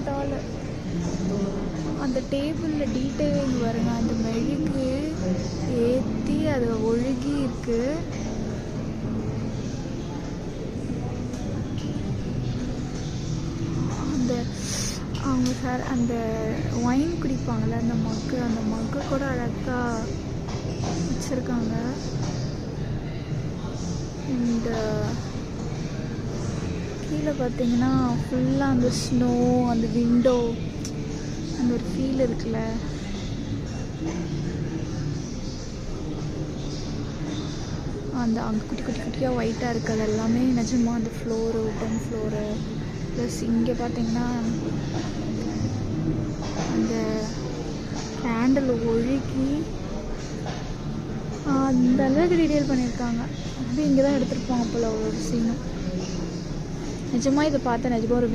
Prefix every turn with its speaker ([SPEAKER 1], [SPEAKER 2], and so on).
[SPEAKER 1] பார்த்தாலும் அந்த டேபிளில் டீட்டெயிலிங் வருங்க. அந்த மெழுகு ஏற்றி அது ஒழுகி இருக்கு. அந்த அவங்க சார் அந்த ஒயின் குடிப்பாங்கள்ல அந்த மக்கு கூட அழகாக வச்சுருக்காங்க. இந்த கீழே பார்த்தீங்கன்னா ஃபுல்லாக அந்த ஸ்னோ, அந்த விண்டோ, அந்த ஒரு ஃபீல் இருக்குல்ல. அந்த அங்கே குட்டி குட்டி குட்டியாக ஒயிட்டாக இருக்குது. அது எல்லாமே நிஜமாக அந்த ஃப்ளோரு, உட்டன் ஃப்ளோரு. ப்ளஸ் இங்கே பார்த்தீங்கன்னா அந்த கேண்டில் ஒழுகி அந்த அளவுக்கு டீட்டெயில் பண்ணியிருக்காங்க. அப்படி இங்கே தான் எடுத்துருப்பாங்க போல் ஒரு சீனும். நிஜமாக இதை பார்த்தா நிஜமாக ஒரு